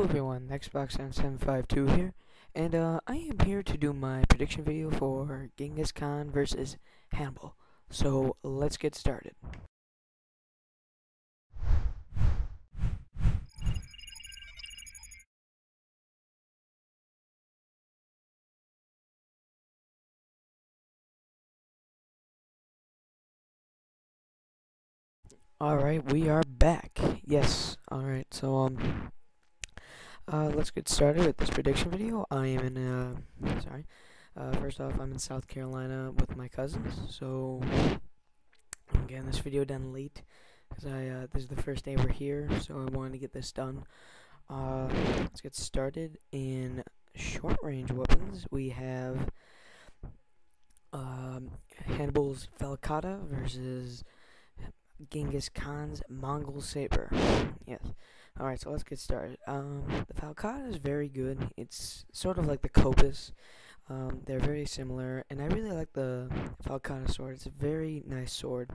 Hello everyone, Xbox752 here, and I am here to do my prediction video for Genghis Khan versus Hannibal. So let's get started. Alright, we are back. Yes, alright, so let's get started with this prediction video. I am in, first off, I'm in South Carolina with my cousins, so I'm getting this video done late, because this is the first day we're here, so I wanted to get this done. Let's get started. In short-range weapons, we have Hannibal's Falcata versus Genghis Khan's Mongol Saber. Yes. Alright, so let's get started. The Falcata is very good. It's sort of like the Kopis. They're very similar, and I really like the Falcata sword. It's a very nice sword.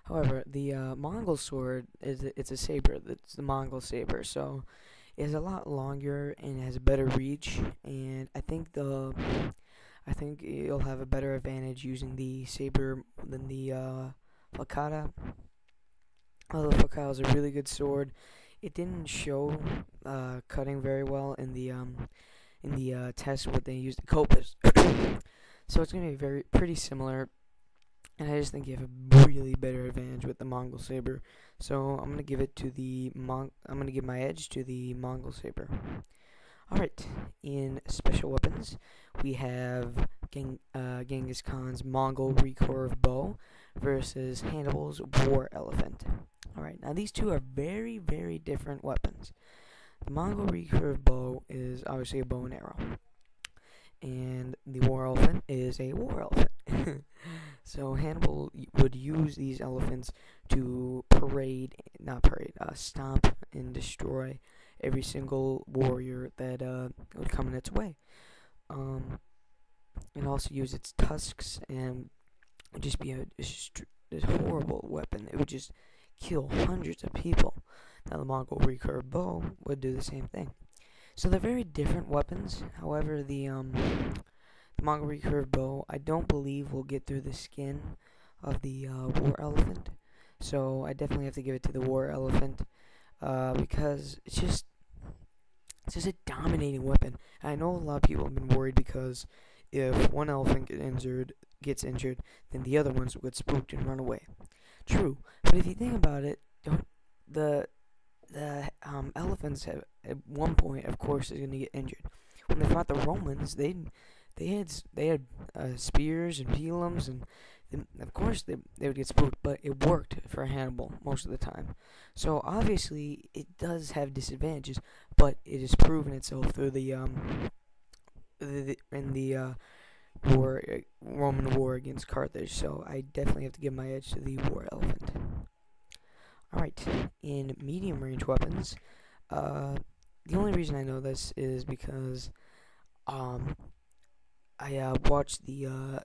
However, the Mongol sword it's a saber. It's the Mongol saber, so it's a lot longer and has a better reach. And I think you'll have a better advantage using the saber than the Falcata. Although the Falcata is a really good sword, it didn't show cutting very well in the test where they used the Kopis. So it's gonna be pretty similar. And I just think you have a really better advantage with the Mongol Saber. So I'm gonna give my edge to the Mongol Saber. Alright, in special weapons, we have Genghis Khan's Mongol recurve bow versus Hannibal's war elephant. Alright, now these two are very, very different weapons. The Mongol recurve bow is obviously a bow and arrow, and the war elephant is a war elephant. So Hannibal would use these elephants to stomp and destroy every single warrior that would come in its way. And also use its tusks, and it would just be this horrible weapon. It would just kill hundreds of people. Now the Mongol recurve bow would do the same thing. So they're very different weapons. However, the Mongol recurve bow, I don't believe will get through the skin of the war elephant. So I definitely have to give it to the war elephant because it's just a dominating weapon. I know a lot of people have been worried because if one elephant gets injured, then the other ones will get spooked and run away. True, but if you think about it, the elephants have, at one point, of course, is going to get injured. When they fought the Romans, they had spears and pilums, and of course they would get spooked, but it worked for Hannibal most of the time. So obviously it does have disadvantages, but it has proven itself through the Roman war against Carthage. So I definitely have to give my edge to the war elephant. Alright, in medium range weapons, the only reason I know this is because I watched the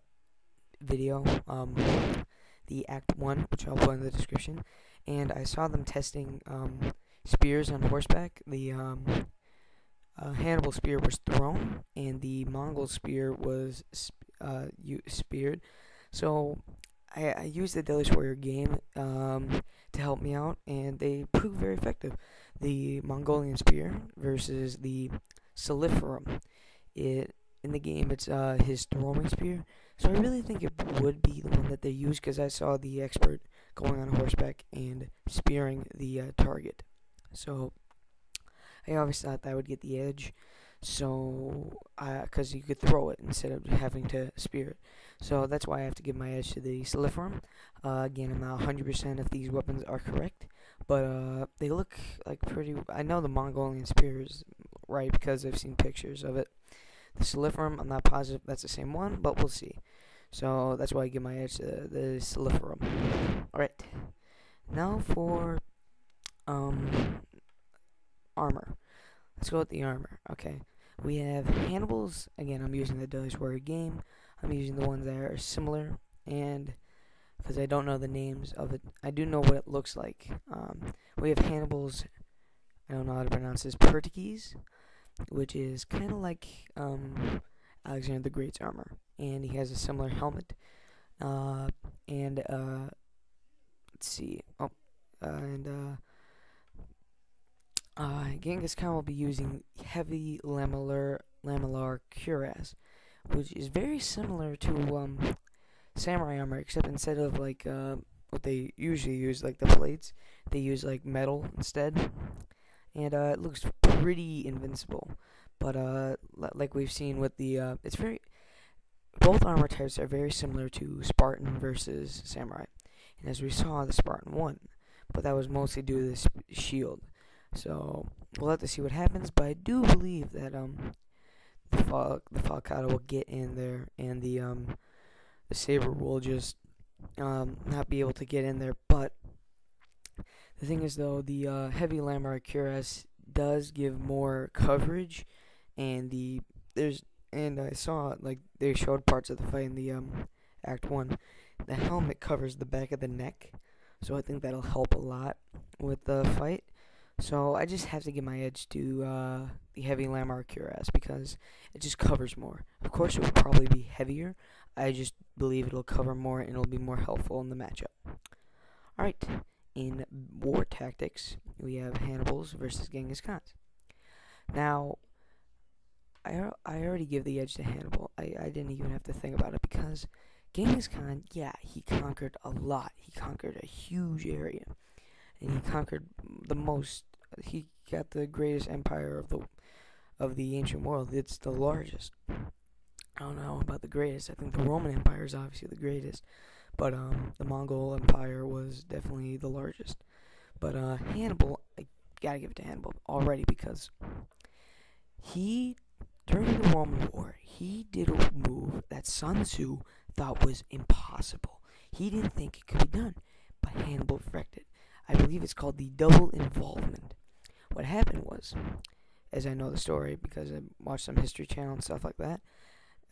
video, the Act 1, which I'll put in the description, and I saw them testing spears on horseback. The Hannibal spear was thrown, and the Mongol spear was speared. So I used the Deadliest Warrior game to help me out, and they proved very effective. The Mongolian spear versus the Soliferum. In the game, it's his throwing spear. So I really think it would be the one that they use, because I saw the expert going on horseback and spearing the target. So I always thought that would get the edge. So, because you could throw it instead of having to spear it. So that's why I have to give my edge to the Soliferum. Again, I'm not 100% if these weapons are correct, but they look like pretty. I know the Mongolian spear is right because I've seen pictures of it. The Soliferum, I'm not positive that's the same one, but we'll see. So that's why I give my edge to the Soliferum. Alright, now for armor. Let's go with the armor. Okay, we have Hannibal's. Again, I'm using the Deadliest Warrior game. I'm using the ones that are similar, and because I don't know the names of it, I do know what it looks like. We have Hannibal's I don't know how to pronounce this, Portuguese, which is kind of like Alexander the Great's armor, and he has a similar helmet. And let's see. Genghis Khan will be using heavy lamellar cuirass, which is very similar to samurai armor, except instead of like what they usually use, like the plates, they use like metal instead, and it looks pretty invincible. But like we've seen with the both armor types are very similar to Spartan versus samurai, and as we saw, the Spartan won, but that was mostly due to the shield. So we'll have to see what happens, but I do believe that the Falcata will get in there, and the Saber will just not be able to get in there. But the thing is, though, the heavy Lamar cuirass does give more coverage, and I saw like they showed parts of the fight in the Act 1. The helmet covers the back of the neck, so I think that'll help a lot with the fight. So I just have to give my edge to the heavy Lamar cuirass because it just covers more. Of course, it will probably be heavier. I just believe it'll cover more and it'll be more helpful in the matchup. Alright, in war tactics, we have Hannibal's versus Genghis Khan's. Now, I already give the edge to Hannibal. I didn't even have to think about it because Genghis Khan, yeah, he conquered a lot. He conquered a huge area. And he conquered he got the greatest empire of the ancient world. It's the largest. I don't know about the greatest. I think the Roman Empire is obviously the greatest, but the Mongol Empire was definitely the largest. But Hannibal, I gotta give it to Hannibal already because during the Roman War, he did a move that Sun Tzu thought was impossible. He didn't think it could be done, but Hannibal perfected. I believe it's called the double involvement. What happened was, as I know the story because I watched some History Channel and stuff like that,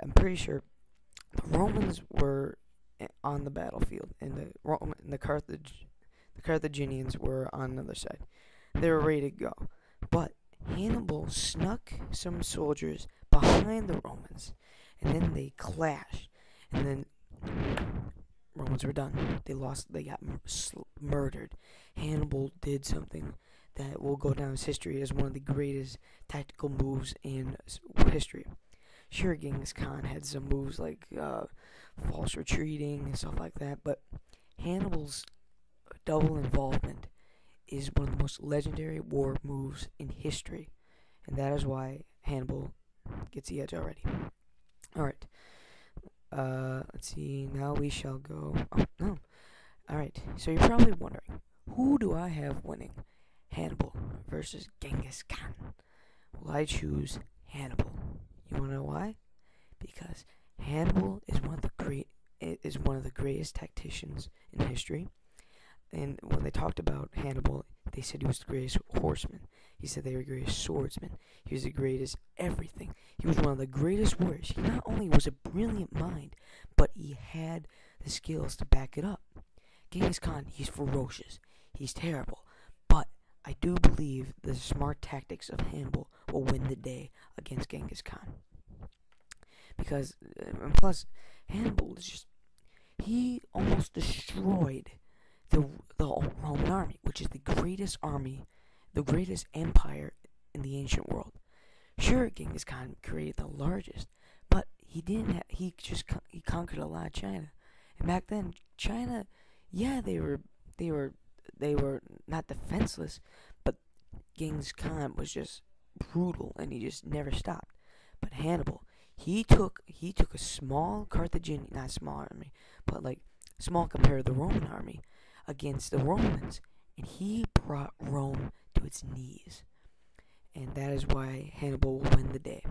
I'm pretty sure the Romans were on the battlefield, and the Carthaginians were on another side. They were ready to go, but Hannibal snuck some soldiers behind the Romans, and then they clashed, and then Romans were done. They lost. They got murdered. Hannibal did something that will go down as history as one of the greatest tactical moves in history. Sure, Genghis Khan had some moves like false retreating and stuff like that, but Hannibal's double involvement is one of the most legendary war moves in history, and that is why Hannibal gets the edge already. Alright. Let's see. Now we shall go. Oh, no. Alright. So you're probably wondering, who do I have winning? Hannibal versus Genghis Khan. Well, I choose Hannibal. You wanna know why? Because Hannibal is one of the greatest tacticians in history. And when they talked about Hannibal, they said he was the greatest horseman. He said they were the greatest swordsman. He was the greatest everything. He was one of the greatest warriors. He not only was a brilliant mind, but he had the skills to back it up. Genghis Khan, he's ferocious. He's terrible. But I do believe the smart tactics of Hannibal will win the day against Genghis Khan. Because, and plus, Hannibal is just, he almost destroyed the Roman army, which is the greatest army, the greatest empire in the ancient world. Sure, Genghis Khan created the largest, but he didn't. He conquered a lot of China, and back then China, yeah, they were not defenseless, but Genghis Khan was just brutal, and he just never stopped. But Hannibal, he took a small Carthaginian, not small army, but like small compared to the Roman army, against the Romans, and he brought Rome to its knees, and that is why Hannibal will win the day.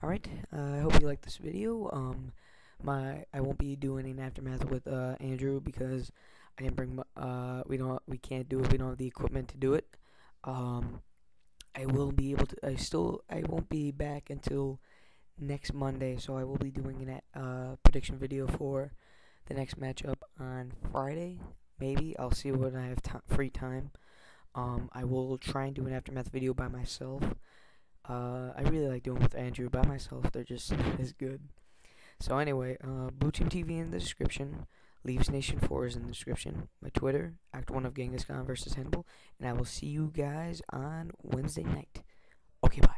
Alright, I hope you liked this video. I won't be doing an aftermath with Andrew because I didn't bring we can't do it. We don't have the equipment to do it. I will be able to. I won't be back until next Monday, so I will be doing a prediction video for the next matchup on Friday. Maybe I'll see when I have free time. I will try and do an Aftermath video by myself. I really like doing with Andrew by myself. They're just not as good. So anyway, BlueTeamTV in the description. LeafsNationFour is in the description. My Twitter, Act 1 of Gengheis versus Hannibal. And I will see you guys on Wednesday night. Okay, bye.